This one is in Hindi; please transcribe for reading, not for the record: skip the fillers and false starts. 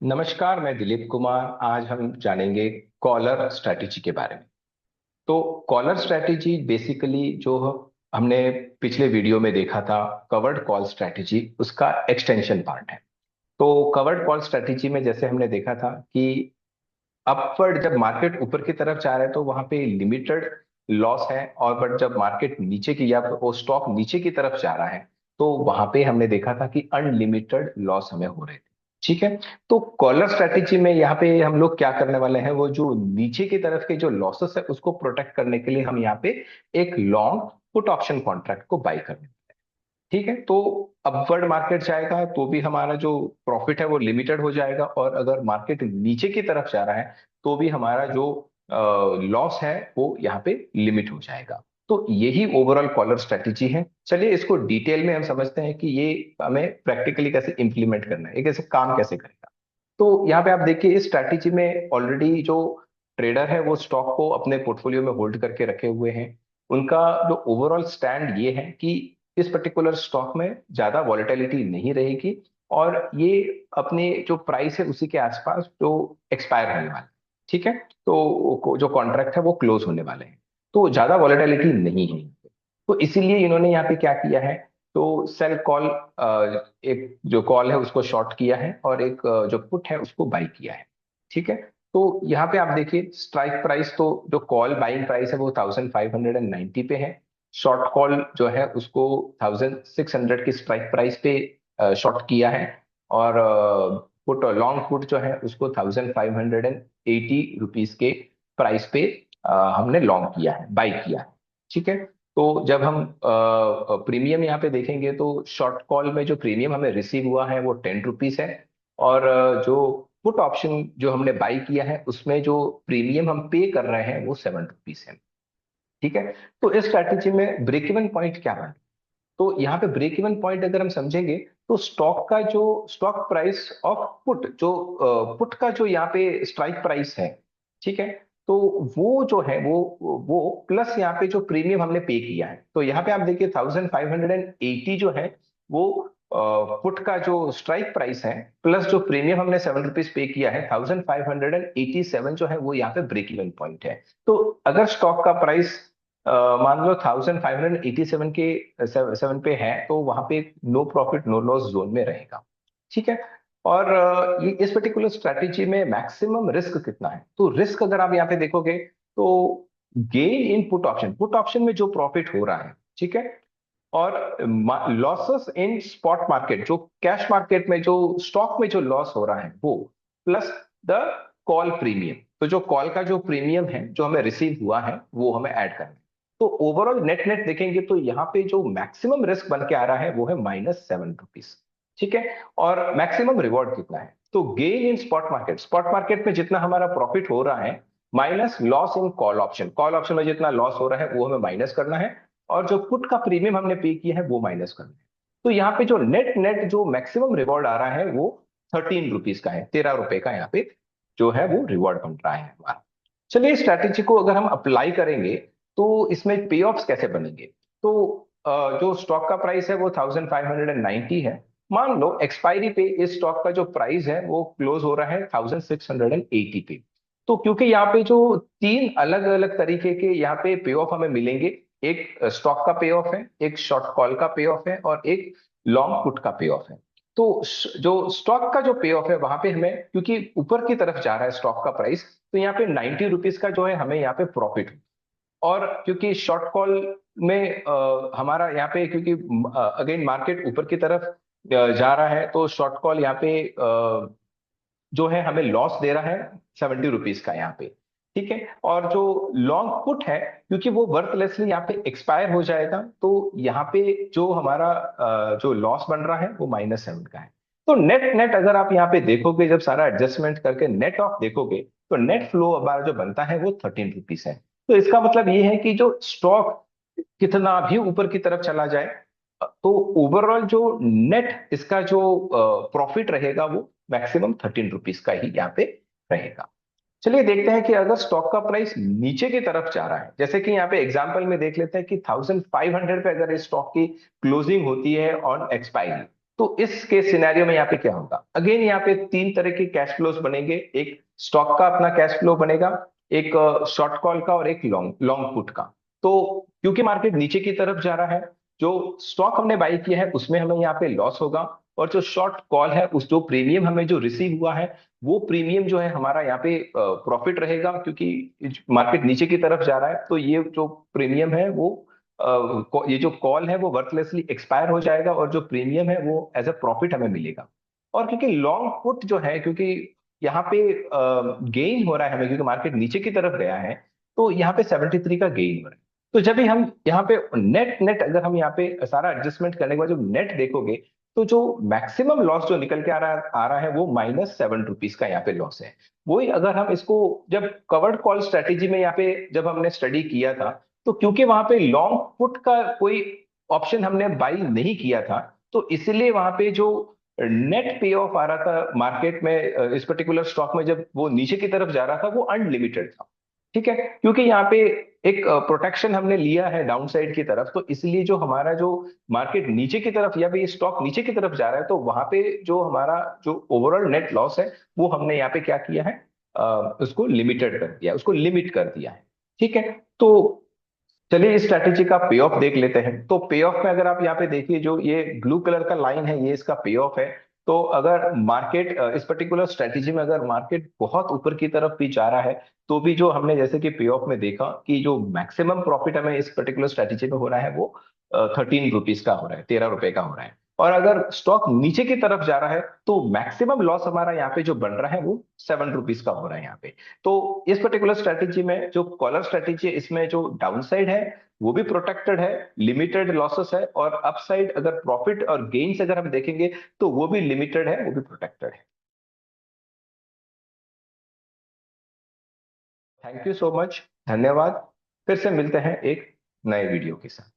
नमस्कार, मैं दिलीप कुमार। आज हम जानेंगे कॉलर स्ट्रैटेजी के बारे में। तो कॉलर स्ट्रैटेजी बेसिकली जो हमने पिछले वीडियो में देखा था, कवर्ड कॉल स्ट्रैटेजी, उसका एक्सटेंशन पार्ट है। तो कवर्ड कॉल स्ट्रैटेजी में जैसे हमने देखा था कि अपवर्ड जब मार्केट ऊपर की तरफ जा रहा है तो वहां पे लिमिटेड लॉस है, और बट जब मार्केट नीचे की या वो स्टॉक नीचे की तरफ जा रहा है तो वहां पे हमने देखा था कि अनलिमिटेड लॉस हमें हो रहे थे। ठीक है। तो कॉलर स्ट्रेटेजी में यहाँ पे हम लोग क्या करने वाले हैं, वो जो नीचे की तरफ के जो लॉसेस है उसको प्रोटेक्ट करने के लिए हम यहाँ पे एक लॉन्ग पुट ऑप्शन कॉन्ट्रैक्ट को बाय करने। ठीक है। तो अपवर्ड मार्केट जाएगा तो भी हमारा जो प्रॉफिट है वो लिमिटेड हो जाएगा, और अगर मार्केट नीचे की तरफ जा रहा है तो भी हमारा जो लॉस है वो यहाँ पे लिमिट हो जाएगा। तो यही ओवरऑल कॉलर स्ट्रेटेजी है। चलिए इसको डिटेल में हम समझते हैं कि ये हमें प्रैक्टिकली कैसे इंप्लीमेंट करना है, ये कैसे काम कैसे करेगा। तो यहाँ पे आप देखिए, इस स्ट्रैटेजी में ऑलरेडी जो ट्रेडर है वो स्टॉक को अपने पोर्टफोलियो में होल्ड करके रखे हुए हैं। उनका जो ओवरऑल स्टैंड ये है कि इस पर्टिकुलर स्टॉक में ज्यादा वॉलेटिलिटी नहीं रहेगी, और ये अपने जो प्राइस है उसी के आसपास जो एक्सपायर होने वाला है। ठीक है। तो जो कॉन्ट्रैक्ट है वो क्लोज होने वाले हैं, तो ज्यादा वॉलेटिलिटी नहीं है। तो इसीलिए इन्होंने यहाँ पे क्या किया है, तो सेल कॉल, एक जो कॉल है उसको शॉर्ट किया है, और एक जो पुट है उसको बाई किया है। ठीक है। तो यहाँ पे आप देखिए स्ट्राइक प्राइस, तो जो कॉल बाइंग प्राइस है वो 1590 पे है। शॉर्ट कॉल जो है उसको 1600 की स्ट्राइक प्राइस पे शॉर्ट किया है, और पुट लॉन्ग पुट जो है उसको 1580 रुपीज के प्राइस पे हमने लॉन्ग किया है, बाई किया है। ठीक है। तो जब हम प्रीमियम यहाँ पे देखेंगे तो शॉर्ट कॉल में जो प्रीमियम हमें रिसीव हुआ है वो 10 रुपीज है, और जो पुट ऑप्शन जो हमने बाई किया है उसमें जो प्रीमियम हम पे कर रहे हैं वो 7 रुपीज है। ठीक है। तो इस स्ट्रैटेजी में ब्रेक इवन पॉइंट क्या बन, तो यहाँ पे ब्रेक इवन पॉइंट अगर हम समझेंगे तो स्टॉक का जो स्टॉक प्राइस ऑफ पुट, जो पुट का जो यहाँ पे स्ट्राइक प्राइस है। ठीक है। तो वो जो है वो प्लस यहाँ पे जो प्रीमियम हमने पे किया है, तो यहाँ पे आप देखिए 1580 जो है वो पुट का जो स्ट्राइक प्राइस है, प्लस जो प्रीमियम हमने 7 रुपीज पे किया है, 1587 जो है वो यहाँ पे ब्रेक इवन पॉइंट है। तो अगर स्टॉक का प्राइस मान लो 1587 के 7 पे है तो वहां पे no profit no loss zone में रहेगा। ठीक है। और ये इस पर्टिकुलर स्ट्रैटेजी में मैक्सिमम रिस्क कितना है, तो रिस्क अगर आप यहाँ पे देखोगे तो गेन इन पुट ऑप्शन में जो प्रॉफिट हो रहा है, ठीक है, और लॉसेस इन स्पॉट मार्केट, जो कैश मार्केट में जो स्टॉक में जो लॉस हो रहा है वो, प्लस द कॉल प्रीमियम, तो जो कॉल का जो प्रीमियम है जो हमें रिसीव हुआ है वो हमें ऐड करना है। तो ओवरऑल नेट नेट देखेंगे तो यहाँ पे जो मैक्सिमम रिस्क बन के आ रहा है वो है -7 रुपीज। ठीक है। और मैक्सिमम रिवॉर्ड कितना है, तो गेन इन स्पॉट मार्केट में जितना हमारा प्रॉफिट हो रहा है minus loss in call option में जितना लॉस हो रहा है वो हमें माइनस करना है, और जो पुट का प्रीमियम हमने पे किया है वो माइनस करना है। तो यहाँ पे जो नेट नेट जो मैक्सिमम रिवॉर्ड आ रहा है वो 13 रुपीज का है, 13 रुपए का यहाँ पे जो है वो रिवॉर्ड बन रहा है हमारा। चलिए इस स्ट्रैटेजी को अगर हम अप्लाई करेंगे तो इसमें पे ऑफ्स कैसे बनेंगे। तो जो स्टॉक का प्राइस है वो 1590 है। मान लो एक्सपायरी पे इस स्टॉक का जो प्राइस है वो क्लोज हो रहा है 1680 पे। तो क्योंकि यहाँ पे जो तीन अलग अलग तरीके के यहाँ पे पे ऑफ हमें मिलेंगे, एक स्टॉक का पे ऑफ है, एक शॉर्ट कॉल का पे ऑफ है, और एक लॉन्ग पुट का पे ऑफ है। तो जो स्टॉक का जो पे ऑफ है वहां पे हमें, क्योंकि ऊपर की तरफ जा रहा है स्टॉक का प्राइस, तो यहाँ पे 90 रुपीज का जो है हमें यहाँ पे प्रॉफिट। और क्योंकि शॉर्ट कॉल में हमारा यहाँ पे, क्योंकि अगेन मार्केट ऊपर की तरफ जा रहा है तो शॉर्ट कॉल यहाँ पे जो है हमें लॉस दे रहा है 70 रुपीज का यहाँ पे। ठीक है। और जो लॉन्ग पुट है, क्योंकि वो वर्थलेसली यहाँ पे एक्सपायर हो जाएगा, तो यहाँ पे जो हमारा जो लॉस बन रहा है वो -7 का है। तो नेट नेट अगर आप यहाँ पे देखोगे, जब सारा एडजस्टमेंट करके नेट ऑफ देखोगे तो नेट फ्लो हमारा जो बनता है वो 13 रुपीज है। तो इसका मतलब ये है कि जो स्टॉक कितना भी ऊपर की तरफ चला जाए, तो ओवरऑल जो नेट इसका जो प्रॉफिट रहेगा वो मैक्सिमम 13 रुपीज का ही यहाँ पे रहेगा। चलिए देखते हैं कि अगर स्टॉक का प्राइस नीचे की तरफ जा रहा है, जैसे कि यहाँ पे एग्जांपल में देख लेते हैं कि 1500 पे अगर इस स्टॉक की क्लोजिंग होती है ऑन एक्सपायरी, तो इस केस सिनेरियो में यहाँ पे क्या होगा, अगेन यहाँ पे तीन तरह के कैश फ्लोज बनेंगे। एक स्टॉक का अपना कैश फ्लो बनेगा, एक शॉर्ट कॉल का, और एक लॉन्ग लॉन्ग पुट का। तो क्योंकि मार्केट नीचे की तरफ जा रहा है, जो स्टॉक हमने बाई किया है उसमें हमें यहाँ पे लॉस होगा, और जो शॉर्ट कॉल है उस जो प्रीमियम हमें जो रिसीव हुआ है वो प्रीमियम जो है हमारा यहाँ पे प्रॉफिट रहेगा, क्योंकि मार्केट नीचे की तरफ जा रहा है तो ये जो प्रीमियम है वो ये जो कॉल है वो वर्थलेसली एक्सपायर हो जाएगा, और जो प्रीमियम है वो एज अ प्रॉफिट हमें मिलेगा। और क्योंकि लॉन्ग पुट जो है, क्योंकि यहाँ पे गेन हो रहा है हमें, क्योंकि मार्केट नीचे की तरफ गया है, तो यहाँ पे 73 का गेन हो रहा है। तो जब भी हम यहाँ पे नेट नेट अगर हम यहाँ पे सारा एडजस्टमेंट करने के बाद जो नेट देखोगे, तो जो मैक्सिमम लॉस जो निकल के आ रहा है वो -7 रुपीज का यहाँ पे लॉस है। वही अगर हम इसको जब कवर्ड कॉल स्ट्रेटेजी में यहाँ पे जब हमने स्टडी किया था, तो क्योंकि वहां पे लॉन्ग पुट का कोई ऑप्शन हमने बाई नहीं किया था, तो इसलिए वहां पे जो नेट पे ऑफ आ रहा था मार्केट में इस पर्टिकुलर स्टॉक में जब वो नीचे की तरफ जा रहा था वो अनलिमिटेड था। ठीक है, क्योंकि यहाँ पे एक प्रोटेक्शन हमने लिया है डाउन साइड की तरफ, तो इसलिए जो हमारा जो मार्केट नीचे की तरफ या फिर स्टॉक नीचे की तरफ जा रहा है, तो वहां पे जो हमारा जो ओवरऑल नेट लॉस है वो हमने यहाँ पे क्या किया है, उसको लिमिटेड कर दिया, उसको लिमिट कर दिया है। ठीक है, तो चलिए इस स्ट्रैटेजी का पे ऑफ देख लेते हैं। तो पे ऑफ में अगर आप यहाँ पे देखिए, जो ये ब्लू कलर का लाइन है ये इसका पे ऑफ है। तो अगर मार्केट इस पर्टिकुलर स्ट्रैटेजी में अगर मार्केट बहुत ऊपर की तरफ भी जा रहा है, तो भी जो हमने जैसे कि पे ऑफ में देखा कि जो मैक्सिमम प्रॉफिट हमें इस पर्टिकुलर स्ट्रैटेजी में हो रहा है वो 13 रुपीज का हो रहा है, 13 रुपए का हो रहा है। और अगर स्टॉक नीचे की तरफ जा रहा है तो मैक्सिमम लॉस हमारा यहाँ पे जो बन रहा है वो 7 रुपीज का हो रहा है यहाँ पे। तो इस पर्टिकुलर स्ट्रेटेजी में जो कॉलर स्ट्रेटेजी है इसमें जो डाउन साइड है वो भी प्रोटेक्टेड है, लिमिटेड लॉसेस है, और अपसाइड अगर प्रॉफिट और गेन्स अगर हम देखेंगे तो वो भी लिमिटेड है, वो भी प्रोटेक्टेड है। थैंक यू सो मच, धन्यवाद। फिर से मिलते हैं एक नए वीडियो के साथ।